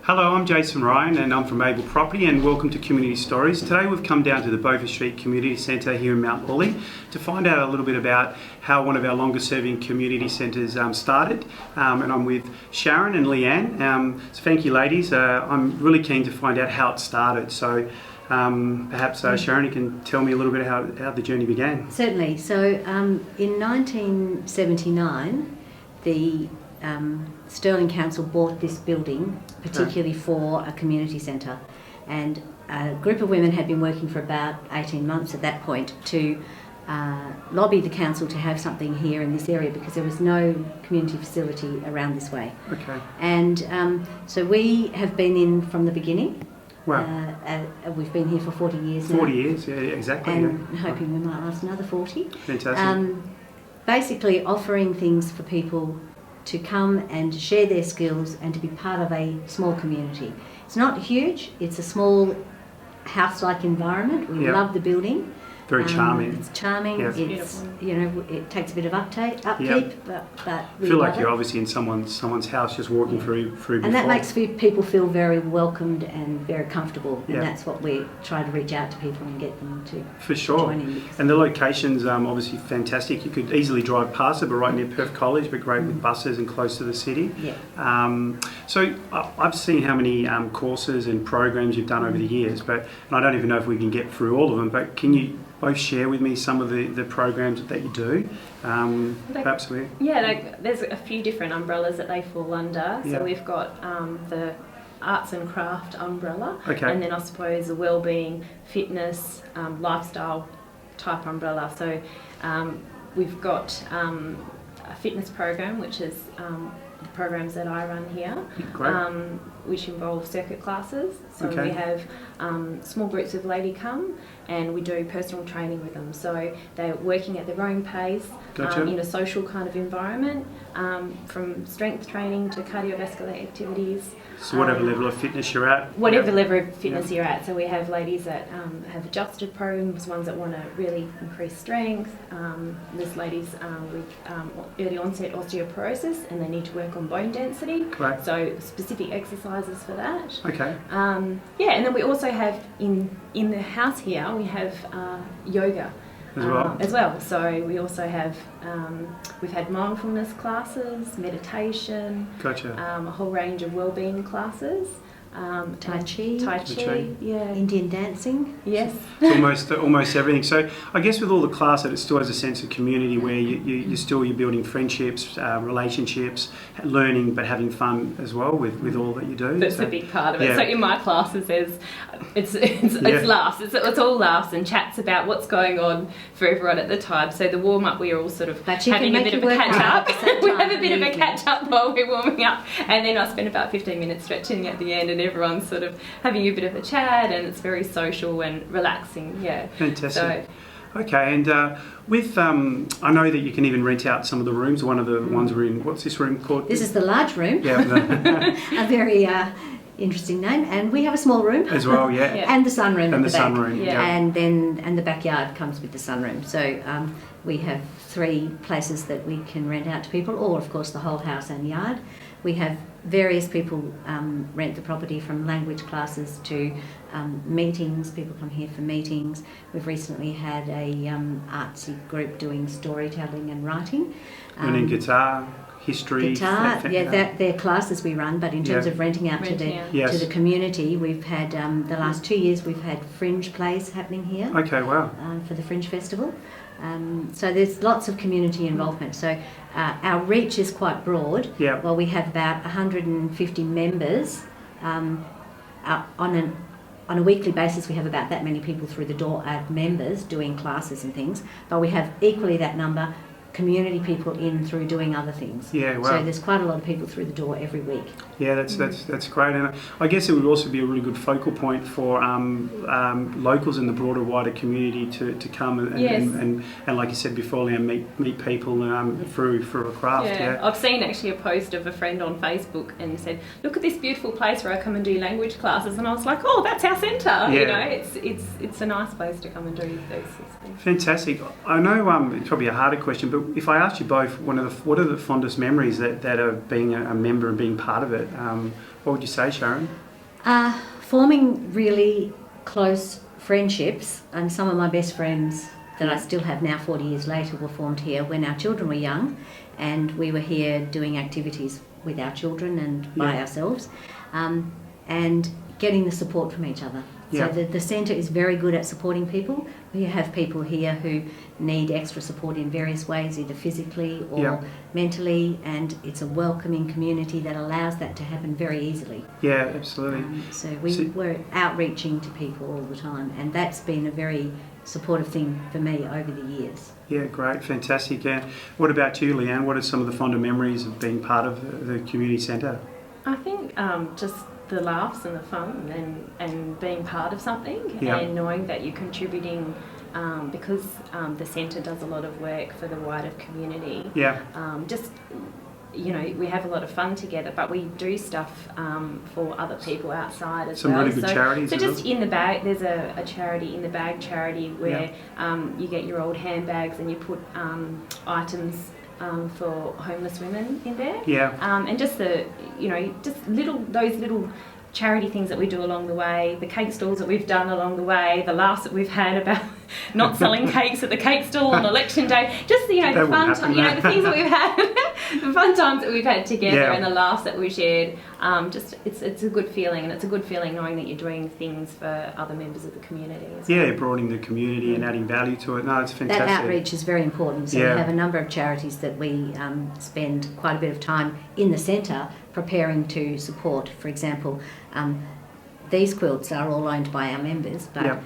Hello, I'm Jason Ryan and I'm from Able Property, and welcome to Community Stories. Today we've come down to the Beaufort Street Community Centre here in Mount Lawley to find out a little bit about how one of our longest serving community centres started. And I'm with Sharon and Leanne. So thank you ladies. I'm really keen to find out how it started. So perhaps Sharon, you can tell me a little bit how the journey began. Certainly. So in 1979, the Stirling Council bought this building particularly for a community centre, and a group of women had been working for about 18 months at that point to lobby the council to have something here in this area because there was no community facility around this way. Okay. And so we have been in from the beginning. Wow. We've been here for 40 years now. 40 years, yeah, exactly. And yeah. hoping we might last another 40. Fantastic. Basically offering things for people to come and share their skills and to be part of a small community. It's not huge, it's a small house-like environment. We love the building. Very charming. It's charming. Yes. It's, you know, it takes a bit of upkeep, but we feel like love you're it. obviously in someone's house, just walking through before. And that makes people feel very welcomed and very comfortable. And Yeah. that's what we try to reach out to people and get them to For sure. join in. And the location's obviously fantastic. You could easily drive past it, but right near Perth College, but great with buses and close to the city. Yeah. So I've seen how many courses and programs you've done over the years, and I don't even know if we can get through all of them, but can you both share with me some of the programs that you do? Perhaps we... Yeah, there's a few different umbrellas that they fall under. So Yeah. we've got the arts and craft umbrella, Okay. and then I suppose the wellbeing, fitness, lifestyle type umbrella. So we've got a fitness program, which is the programs that I run here, Great. which involve circuit classes. So Okay. we have small groups of lady come, and we do personal training with them. So they're working at their own pace, Gotcha. in a social kind of environment, from strength training to cardiovascular activities. So whatever level of fitness you're at. Whatever Yeah. level of fitness you're at. So we have ladies that have adjusted programs, ones that want to really increase strength. There's ladies with early onset osteoporosis and they need to work on bone density. Great. So specific exercises for that. Okay. And then we also have in the house here, we have yoga. As well? So we also have, we've had mindfulness classes, meditation, Gotcha. a whole range of wellbeing classes. Tai Chi. Yeah. Indian dancing. Yes. It's almost everything. So I guess with all the classes, it still has a sense of community where you're building friendships, relationships, learning, but having fun as well with all that you do. That's a big part of it. Yeah. So in my classes, it's laughs. It's all laughs and chats about what's going on for everyone at the time. So the warm up, we are all sort of having a bit of a catch up. We have a bit of a catch up while we're warming up, and then I spend about 15 minutes stretching at the end, and everyone's sort of having a bit of a chat, and it's very social and relaxing. Yeah. Fantastic. So, okay, and with I know that you can even rent out some of the rooms. One of the ones we're in. What's this room called? This is the large room. Yeah. A very interesting name, and we have a small room As well, yeah. and the sunroom And at the back. sunroom, Yeah. and the backyard comes with the sunroom. So we have 3 places that we can rent out to people, or of course the whole house and yard. We have various people rent the property, from language classes to meetings. People come here for meetings. We've recently had a artsy group doing storytelling and writing. Learning guitar, history. They're classes we run, but in terms Yeah. of renting out Yes. to the community, we've had the last 2 years we've had fringe plays happening here Okay, wow. for the Fringe Festival. So there's lots of community involvement. So our reach is quite broad. Yeah. Well, we have about 150 members. On a weekly basis, we have about that many people through the door, members doing classes and things. But we have equally that number community people in through doing other things. Yeah, wow. So there's quite a lot of people through the door every week. Yeah, that's great, and I guess it would also be a really good focal point for locals in the broader, wider community to come and, Yes. and like you said before, Liam, meet people through a craft. yeah. I've seen actually a post of a friend on Facebook and said, "Look at this beautiful place where I come and do language classes," and I was like, "Oh, that's our centre." Yeah. You know, it's a nice place to come and do those sorts of things. Fantastic. I know it's probably a harder question, but if I asked you both, what are the fondest memories that of being a member and being part of it? What would you say, Sharon? Forming really close friendships, and some of my best friends that I still have now 40 years later were formed here when our children were young, and we were here doing activities with our children and by ourselves, and getting the support from each other. So the centre is very good at supporting people. We have people here who need extra support in various ways, either physically or mentally, and it's a welcoming community that allows that to happen very easily. Yeah, absolutely. So we're outreaching to people all the time, and that's been a very supportive thing for me over the years. Yeah, great, fantastic. What about you, Leanne? What are some of the fonder memories of being part of the community centre? I think just the laughs and the fun and being part of something and knowing that you're contributing because the centre does a lot of work for the wider community. We have a lot of fun together, but we do stuff for other people outside as well. Some really good charities. So just in the bag, there's a charity, in the bag charity, where you get your old handbags and you put items for homeless women in there. And just those little charity things that we do along the way, the cake stalls that we've done along the way, the laughs that we've had about not selling cakes at the cake stall on election day, just the fun the things that we've had, the fun times that we've had together and the laughs that we shared. It's a good feeling, and it's a good feeling knowing that you're doing things for other members of the community. Broadening the community and adding value to it. No, it's fantastic. That outreach is very important. So we have a number of charities that we spend quite a bit of time in the centre preparing to support. For example, these quilts are all owned by our members, but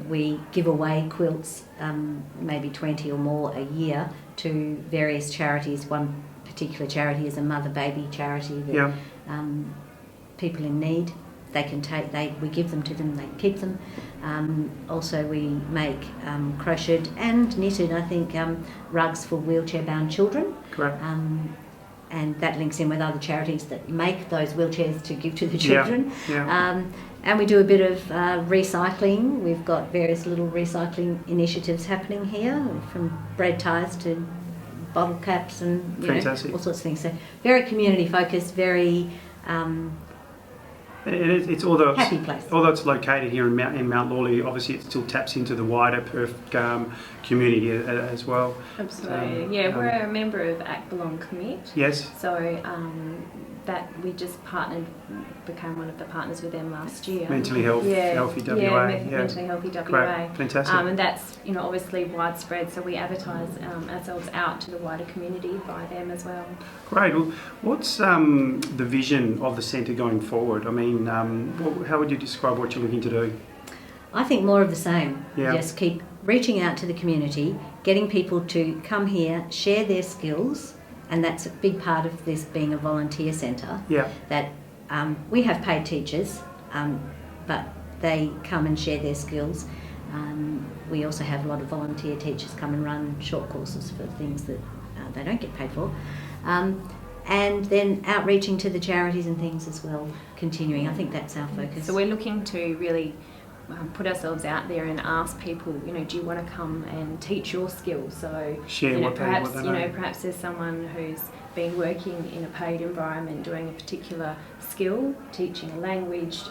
we give away quilts, maybe 20 or more a year, to various charities. One particular charity is a mother-baby charity that people in need, they can take, we give them to them, they keep them. Also we make crocheted and knitted, I think, rugs for wheelchair-bound children. Correct. And that links in with other charities that make those wheelchairs to give to the children. And we do a bit of recycling. We've got various little recycling initiatives happening here, from bread ties to bottle caps and all sorts of things. So very community focused, very it's although happy place. Although it's located here in Mount Lawley, obviously it still taps into the wider Perth community as well. Absolutely. We're a member of Act Belong Commit. Yes. So that we just became one of the partners with them last year. Mentally healthy WA. Mentally healthy WA. Great. Fantastic. And that's obviously widespread. So we advertise ourselves out to the wider community by them as well. Great. Well, what's the vision of the centre going forward? I mean, how would you describe what you're looking to do? I think more of the same. Yeah. Just keep reaching out to the community, getting people to come here, share their skills. And that's a big part of this being a volunteer centre. That we have paid teachers, but they come and share their skills. We also have a lot of volunteer teachers come and run short courses for things that they don't get paid for. And then outreaching to the charities and things as well, continuing. I think that's our focus. So we're looking to really put ourselves out there and ask people, do you want to come and teach your skills? So share what they know. Perhaps there's someone who's been working in a paid environment doing a particular skill, teaching a language,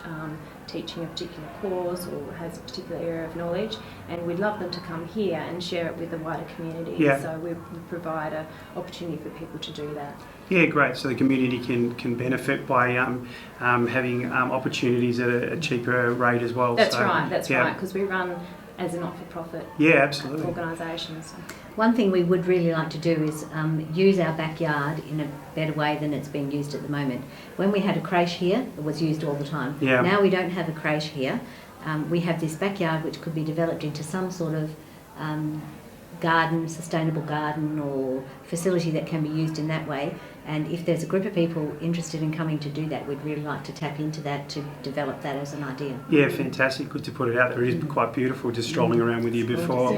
teaching a particular course, or has a particular area of knowledge, and we'd love them to come here and share it with the wider community. So we provide an opportunity for people to do that. Yeah, great. So the community can benefit by having opportunities at a cheaper rate as well. That's right, because we run as a not-for-profit organisation. So. One thing we would really like to do is use our backyard in a better way than it's being used at the moment. When we had a creche here, it was used all the time. Now we don't have a creche here. We have this backyard which could be developed into some sort of garden, sustainable garden or facility that can be used in that way. And if there's a group of people interested in coming to do that, we'd really like to tap into that to develop that as an idea. Yeah, fantastic. Good to put it out there. It is quite beautiful just strolling around with you before.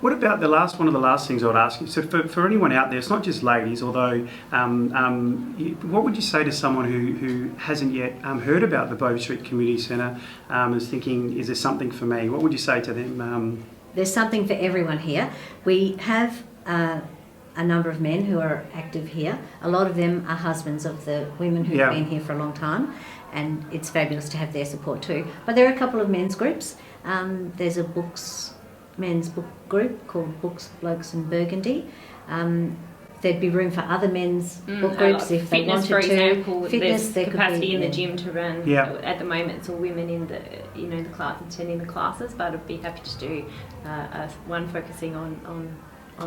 What about one of the last things I would ask you? So for anyone out there, it's not just ladies, although what would you say to someone who hasn't yet heard about the Beaufort Street Community Centre, is thinking, is there something for me? What would you say to them? There's something for everyone here. We have a number of men who are active here. A lot of them are husbands of the women who've been here for a long time, and it's fabulous to have their support too. But there are a couple of men's groups. There's a men's book group called Books, Blokes and Burgundy. There'd be room for other men's book groups if they wanted for to. Example, Fitness, there's capacity in the yeah. gym to run. Yeah. At the moment, it's all women in the the class attending the classes, but I'd be happy to do one focusing on.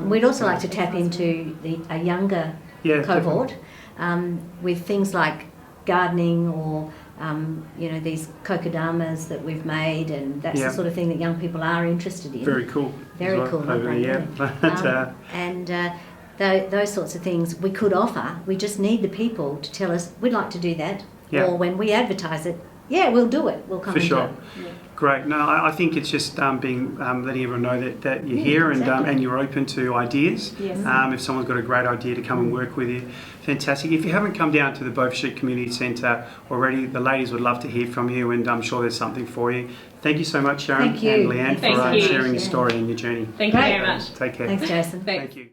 We'd also like to tap into a younger cohort with things like gardening or these kokodamas that we've made, and that's the sort of thing that young people are interested in. Very cool. Very cool. Over there, Those sorts of things we could offer. We just need the people to tell us we'd like to do that, or when we advertise it, we'll do it. We'll come for and sure. do it. Yeah. Great. No, I think it's just letting everyone know that you're here and you're open to ideas. Yes. If someone's got a great idea to come and work with you, fantastic. If you haven't come down to the Beaufort Street Community Centre already, the ladies would love to hear from you, and I'm sure there's something for you. Thank you so much, Sharon and Leanne, for sharing your story and your journey. Thank you very much. Take care. Thanks, Jason. Thank you.